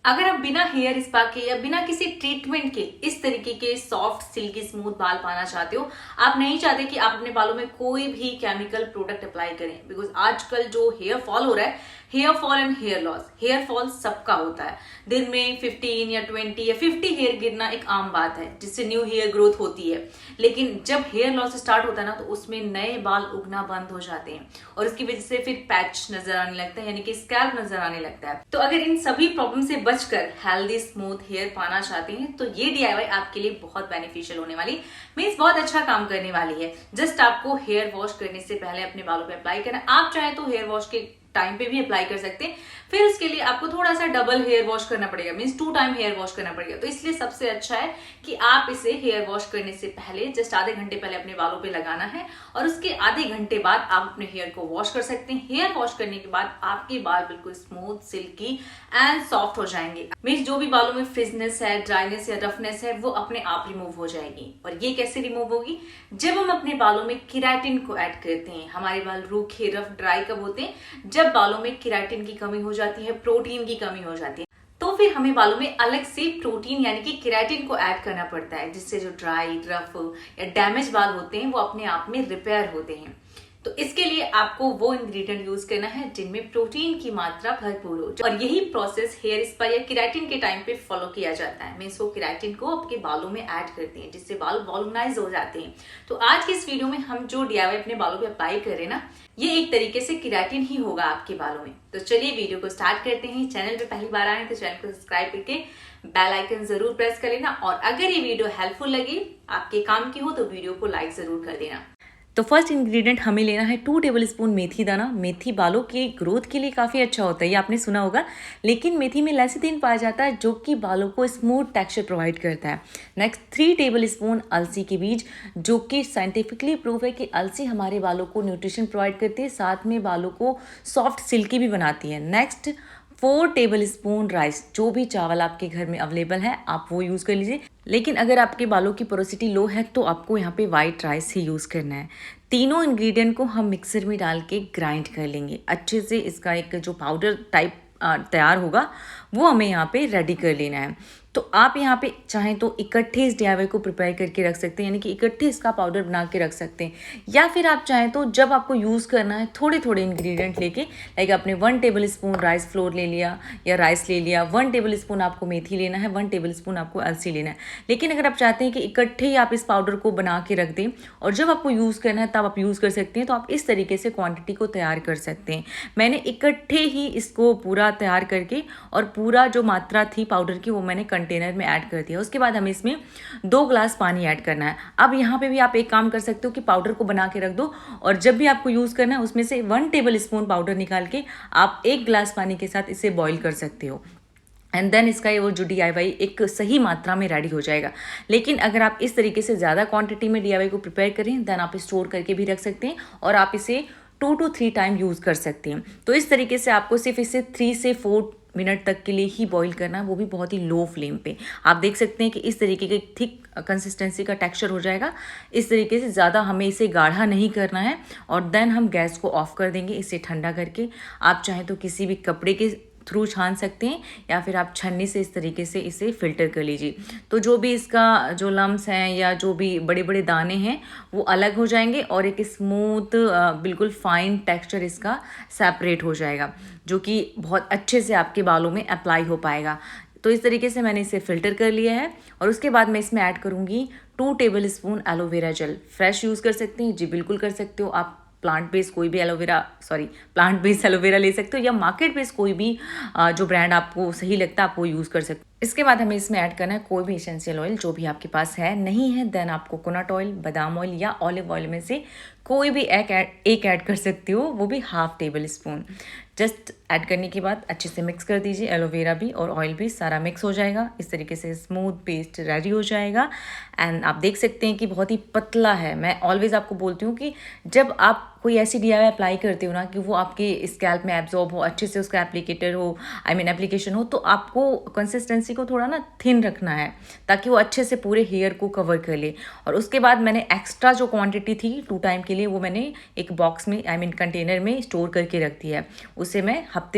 अगर आप बिना हेयर स्पा के या बिना किसी ट्रीटमेंट के इस तरीके के सॉफ्ट सिल्की स्मूथ बाल पाना चाहते हो, आप नहीं चाहते कि आप अपने बालों में कोई भी केमिकल प्रोडक्ट अप्लाई करें, बिकॉज आजकल जो हेयर फॉल हो रहा है, hair fall and hair loss, hair fall सबका होता है। दिन में 15 या 20 या 50 हेयर गिरना एक आम बात है, जिससे न्यू हेयर ग्रोथ होती है। लेकिन जब हेयर लॉस स्टार्ट होता है ना, तो उसमें नए बाल उगना बंद हो जाते हैं और उसकी वजह से फिर पैच नजर आने लगता है, यानी कि स्कैल्प नजर आने लगता है। तो अगर इन सभी प्रॉब्लम से बचकर हेल्दी स्मूथ हेयर पाना चाहते हैं, तो ये DIY आपके लिए बहुत बेनिफिशियल होने वाली, मीन्स बहुत अच्छा काम करने वाली है। जस्ट आपको हेयर वॉश करने से पहले अपने बालों पे अप्लाई करना। आप चाहे तो हेयर वॉश के टाइम पे भी अप्लाई कर सकते हैं, फिर उसके लिए आपको थोड़ा सा डबल हेयर वॉश करना पड़ेगा, मीन्स 2 टाइम हेयर वॉश करना पड़ेगा। तो इसलिए सबसे अच्छा है कि आप इसे हेयर वॉश करने से पहले जस्ट आधे घंटे पहले अपने बालों पे लगाना है और उसके आधे घंटे बाद आप अपने हेयर को वॉश कर सकते हैं। हेयर वॉश करने के बाद आपके बाल बिल्कुल स्मूथ, सिल्की एंड सॉफ्ट हो जाएंगे। मीन्स जो भी बालों में फ्रिजनेस है, ड्राइनेस या रफनेस है, वो अपने आप रिमूव हो जाएगी। और ये कैसे रिमूव होगी? जब हम अपने बालों में केराटिन को ऐड करते हैं। हमारे बाल रूखे, रफ, ड्राई कब होते हैं? जब बालों में केराटिन की कमी हो जाती है, प्रोटीन की कमी हो जाती है। तो फिर हमें बालों में अलग से प्रोटीन यानी कि केराटिन को ऐड करना पड़ता है, जिससे जो ड्राई, रफ या डैमेज बाल होते हैं वो अपने आप में रिपेयर होते हैं। तो इसके लिए आपको वो इंग्रेडिएंट यूज करना है जिनमें प्रोटीन की मात्रा भरपूर हो, और यही प्रोसेस हेयर स्पा या केराटिन के टाइम पे फॉलो किया जाता है। मीन्स वो केराटिन को आपके बालों में ऐड करते हैं, जिससे बाल वॉल्यूमाइज हो जाते हैं। तो आज की इस वीडियो में हम जो DIY अपने बालों पे अप्लाई कर रहे हैं ना, ये एक तरीके से केराटिन ही होगा आपके बालों में। तो चलिए वीडियो को स्टार्ट करते हैं। चैनल पे पहली बार आए तो चैनल को सब्सक्राइब करके बेल आइकन जरूर प्रेस कर लेना, और अगर ये वीडियो हेल्पफुल लगी, आपके काम की हो, तो वीडियो को लाइक जरूर कर देना। तो फर्स्ट इंग्रेडिएंट हमें लेना है 2 टेबलस्पून मेथी दाना। मेथी बालों की ग्रोथ के लिए काफ़ी अच्छा होता है, ये आपने सुना होगा। लेकिन मेथी में लेसिथिन पाया जाता है, जो कि बालों को स्मूथ टेक्सचर प्रोवाइड करता है। नेक्स्ट 3 टेबलस्पून अलसी के बीज, जो कि साइंटिफिकली प्रूव है कि अलसी हमारे बालों को न्यूट्रिशन प्रोवाइड करती है, साथ में बालों को सॉफ्ट सिल्की भी बनाती है। नेक्स्ट 4 टेबलस्पून राइस, जो भी चावल आपके घर में अवेलेबल है आप वो यूज़ कर लीजिए। लेकिन अगर आपके बालों की पोरोसिटी लो है तो आपको यहाँ पे वाइट राइस ही यूज़ करना है। तीनों इंग्रेडिएंट को हम मिक्सर में डाल के ग्राइंड कर लेंगे अच्छे से। इसका एक जो पाउडर टाइप तैयार होगा वो हमें यहाँ पे रेडी कर लेना है। तो आप यहाँ पे चाहें तो इकट्ठे इस DIY को प्रिपेयर करके रख सकते हैं, यानी कि इकट्ठे इसका पाउडर बना के रख सकते हैं। या फिर आप चाहें तो जब आपको यूज़ करना है थोड़े थोड़े इंग्रेडिएंट लेके, लाइक आपने 1 टेबलस्पून राइस फ्लोर ले लिया या राइस ले लिया, 1 टेबलस्पून आपको मेथी लेना है, 1 टेबलस्पून आपको अलसी लेना है। लेकिन अगर आप चाहते हैं कि इकट्ठे ही आप इस पाउडर को बना के रख दें और जब आपको यूज़ करना है तब आप यूज़ कर सकते हैं, तो आप इस तरीके से क्वान्टिटी को तैयार कर सकते हैं। मैंने इकट्ठे ही इसको पूरा तैयार करके और पूरा जो मात्रा थी पाउडर की वो मैंने कंटेनर में ऐड कर दिया। उसके बाद हमें इसमें 2 ग्लास पानी ऐड करना है। अब यहाँ पे भी आप एक काम कर सकते हो कि पाउडर को बना के रख दो, और जब भी आपको यूज़ करना है उसमें से 1 टेबलस्पून पाउडर निकाल के आप 1 ग्लास पानी के साथ इसे बॉईल कर सकते हो। एंड देन इसका ये वो जो DIY एक सही मात्रा में रेडी हो जाएगा। लेकिन अगर आप इस तरीके से ज़्यादा क्वांटिटी में DIY को प्रिपेयर करें, देन आप स्टोर करके भी रख सकते हैं और आप इसे 2 to 3 टाइम यूज़ कर सकते हैं। तो इस तरीके से आपको सिर्फ इसे 3 से 4 मिनट तक के लिए ही बॉईल करना है, वो भी बहुत ही लो फ्लेम पे। आप देख सकते हैं कि इस तरीके के थिक कंसिस्टेंसी का टेक्सचर हो जाएगा। इस तरीके से ज़्यादा हमें इसे गाढ़ा नहीं करना है, और देन हम गैस को ऑफ कर देंगे इसे ठंडा करके। आप चाहें तो किसी भी कपड़े के थ्रू छान सकते हैं, या फिर आप छन्नी से इस तरीके से इसे फिल्टर कर लीजिए। तो जो भी इसका जो लम्स हैं या जो भी बड़े बड़े दाने हैं वो अलग हो जाएंगे, और एक स्मूथ बिल्कुल फाइन टेक्सचर इसका सेपरेट हो जाएगा, जो कि बहुत अच्छे से आपके बालों में अप्लाई हो पाएगा। तो इस तरीके से मैंने इसे फिल्टर कर लिया है, और उसके बाद मैं इसमें ऐड करूँगी 2 tablespoon aloe vera gel. Fresh use कर सकते हैं जी, बिल्कुल कर सकते हो आप। प्लांट बेस्ड कोई भी प्लांट बेस्ड एलोवेरा ले सकते हो, या मार्केट बेस्ड कोई भी जो ब्रांड आपको सही लगता है आप वो यूज़ कर सकते हो। इसके बाद हमें इसमें ऐड करना है कोई भी एसेंशियल ऑयल जो भी आपके पास है। नहीं है देन आप कोकोनट ऑयल, बादाम ऑयल या ऑलिव ऑयल में से कोई भी एक ऐड कर सकते हो, वो भी 1/2 टेबलस्पून। जस्ट ऐड करने के बाद अच्छे से मिक्स कर दीजिए। एलोवेरा भी और ऑयल भी सारा मिक्स हो जाएगा। इस तरीके से स्मूथ पेस्ट रेडी हो जाएगा। एंड आप देख सकते हैं कि बहुत ही पतला है। मैं ऑलवेज आपको बोलती हूँ कि जब आप कोई ऐसी DIY अप्लाई करते हो ना कि वो आपके स्कैल्प में एब्जॉर्ब हो, अच्छे से उसका एप्लीकेटर हो, एप्लीकेशन हो, तो आपको कंसिस्टेंसी को थोड़ा ना थिन रखना है ताकि वो अच्छे से पूरे हेयर को कवर कर ले। और उसके बाद मैंने एक्स्ट्रा जो क्वांटिटी थी 2 टाइम के लिए वो मैंने एक बॉक्स में कंटेनर में स्टोर करके रख दिया है। उसे मैं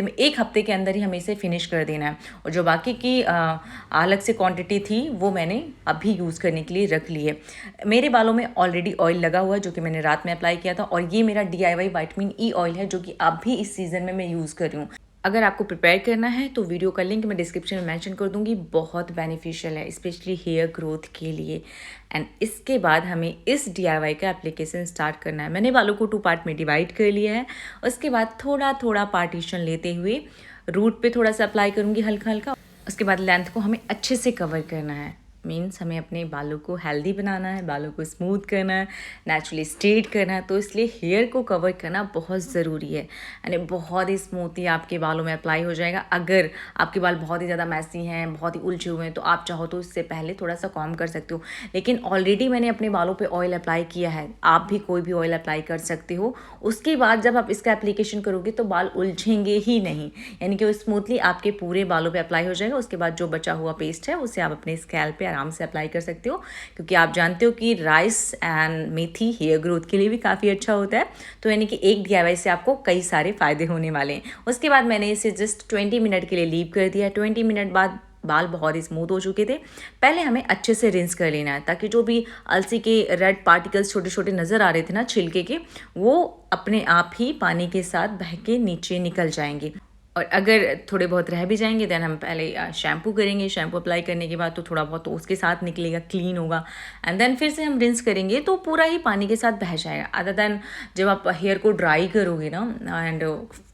एक हफ्ते के अंदर ही हमें इसे फिनिश कर देना है। और जो बाकी की अलग से क्वांटिटी थी वो मैंने अभी यूज़ करने के लिए रख ली है। मेरे बालों में ऑलरेडी ऑयल लगा हुआ है जो कि मैंने रात में अप्लाई किया था, और ये मेरा DIY विटामिन ई ऑयल है जो कि अभी इस सीज़न में मैं यूज़ कर रही हूँ। अगर आपको प्रिपेयर करना है तो वीडियो का लिंक मैं डिस्क्रिप्शन में मेंशन कर दूंगी। बहुत बेनिफिशियल है स्पेशली हेयर ग्रोथ के लिए। एंड इसके बाद हमें इस DIY का एप्लीकेशन स्टार्ट करना है। मैंने बालों को 2 पार्ट में डिवाइड कर लिया है। उसके बाद थोड़ा थोड़ा पार्टीशन लेते हुए रूट पे थोड़ा सा अप्लाई करूँगी हल्का हल्का। उसके बाद लेंथ को हमें अच्छे से कवर करना है। मीन्स हमें अपने बालों को हेल्दी बनाना है, बालों को स्मूथ करना है, नेचुरली स्ट्रेट करना है। तो इसलिए हेयर को कवर करना बहुत ज़रूरी है। यानी बहुत ही स्मूथली आपके बालों में अप्लाई हो जाएगा। अगर आपके बाल बहुत ही ज़्यादा मैसी हैं, बहुत ही उलझे हुए हैं, तो आप चाहो तो इससे पहले थोड़ा सा कॉम्ब कर सकते हो। लेकिन ऑलरेडी मैंने अपने बालों पर ऑयल अप्लाई किया है, आप भी कोई भी ऑयल अप्लाई कर सकते हो। उसके बाद जब आप इसका एप्लीकेशन करोगे तो बाल उलझेंगे ही नहीं, यानी कि वो स्मूथली आपके पूरे बालों पर अप्लाई हो जाएगा। उसके बाद जो बचा हुआ पेस्ट है उसे आप अपने स्कैल्प पे आराम से अप्लाई कर सकते हो, क्योंकि आप जानते हो कि राइस एंड मेथी हेयर ग्रोथ के लिए भी काफ़ी अच्छा होता है। तो यानी कि एक DIY से आपको कई सारे फ़ायदे होने वाले हैं। उसके बाद मैंने इसे जस्ट 20 मिनट के लिए लीव कर दिया। 20 मिनट बाद बाल बहुत ही स्मूथ हो चुके थे। पहले हमें अच्छे से रिंस कर लेना है ताकि जो भी अलसी के रेड पार्टिकल्स छोटे छोटे नज़र आ रहे थे ना छिलके के, वो अपने आप ही पानी के साथ बह के नीचे निकल जाएंगे। और अगर थोड़े बहुत रह भी जाएंगे देन हम पहले शैम्पू करेंगे। शैम्पू अप्लाई करने के बाद तो थोड़ा बहुत तो उसके साथ निकलेगा, क्लीन होगा। एंड देन फिर से हम रिंस करेंगे तो पूरा ही पानी के साथ बह जाएगा। अदर देन जब आप हेयर को ड्राई करोगे ना एंड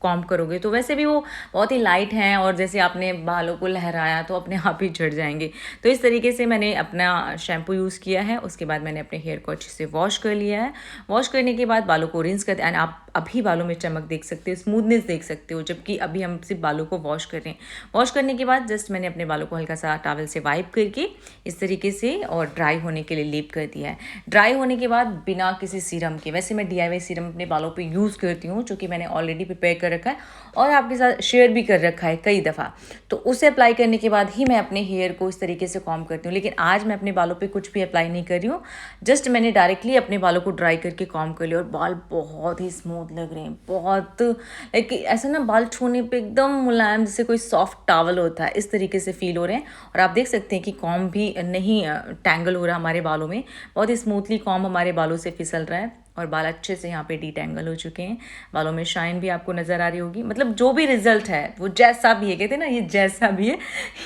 कॉम्ब करोगे तो वैसे भी वो बहुत ही लाइट हैं, और जैसे आपने बालों को लहराया तो अपने आप ही झड़ जाएंगे। तो इस तरीके से मैंने अपना शैम्पू यूज़ किया है। उसके बाद मैंने अपने हेयर को अच्छे से वॉश कर लिया है। वॉश करने के बाद बालों को रिंस करते हैं। एंड आप अभी बालों में चमक देख सकते हो, स्मूथनेस देख सकते हो, जबकि अभी हम सिर्फ बालों को वॉश कर रहे हैं। वॉश करने के बाद जस्ट मैंने अपने बालों को हल्का सा टॉवल से वाइप करके इस तरीके से और ड्राई होने के लिए लीव कर दिया है। ड्राई होने के बाद बिना किसी सीरम के, वैसे मैं DIY सीरम अपने बालों पे यूज़ करती हूँ जो कि मैंने ऑलरेडी प्रिपेयर कर रखा है और आपके साथ शेयर भी कर रखा है कई दफ़ा। तो उसे अप्लाई करने के बाद ही मैं अपने हेयर को इस तरीके से कॉम्ब करती हूँ। लेकिन आज मैं अपने बालों पे कुछ भी अप्लाई नहीं कर रही हूँ, जस्ट मैंने डायरेक्टली अपने बालों को ड्राई करके कॉम्ब कर लिया और बाल बहुत ही स्मूथ लग रहे हैं। बहुत लाइक ऐसा ना बाल छूने पे एकदम मुलायम, जैसे कोई सॉफ्ट टॉवल होता है, इस तरीके से फील हो रहे हैं। और आप देख सकते हैं कि कॉम्ब भी नहीं टैंगल हो रहा हमारे बालों में, बहुत ही स्मूथली कॉम्ब हमारे बालों से फिसल रहा है और बाल अच्छे से यहाँ पे डीटैंगल हो चुके हैं। बालों में शाइन भी आपको नज़र आ रही होगी। मतलब जो भी रिजल्ट है वो जैसा भी है, कहते हैं ना ये जैसा भी है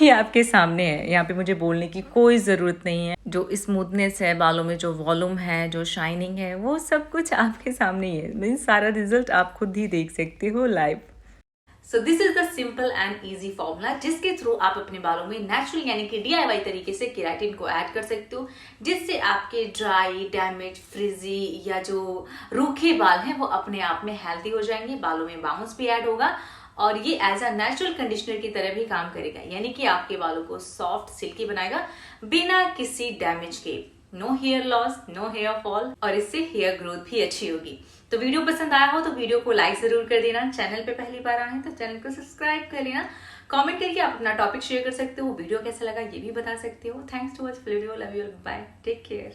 ये आपके सामने है। यहाँ पे मुझे बोलने की कोई ज़रूरत नहीं है। जो स्मूथनेस है बालों में, जो वॉल्यूम है, जो शाइनिंग है, वो सब कुछ आपके सामने ही है। मीन्स सारा रिजल्ट आप खुद ही देख सकते हो live. So this is the simple and easy formula जिसके थ्रू आप अपने बालों में नेचुरल यानी कि DIY तरीके से केराटिन को ऐड कर सकते हो, जिससे आपके ड्राई, डैमेज, फ्रिजी या जो रूखे बाल हैं वो अपने आप में हेल्दी हो जाएंगे। बालों में बाउंस भी ऐड होगा और ये एज अ नेचुरल कंडीशनर की तरह भी काम करेगा, यानी कि आपके बालों को सॉफ्ट सिल्की बनाएगा बिना किसी डैमेज के। No hair loss, no hair fall, और इससे हेयर ग्रोथ भी अच्छी होगी। तो वीडियो पसंद आया हो तो वीडियो को लाइक जरूर कर देना। चैनल पे पहली बार आए तो चैनल को सब्सक्राइब कर लेना। कमेंट करके आप अपना टॉपिक शेयर कर सकते हो, वीडियो कैसा लगा ये भी बता सकते हो। Thanks to watch video, love you, bye, take care.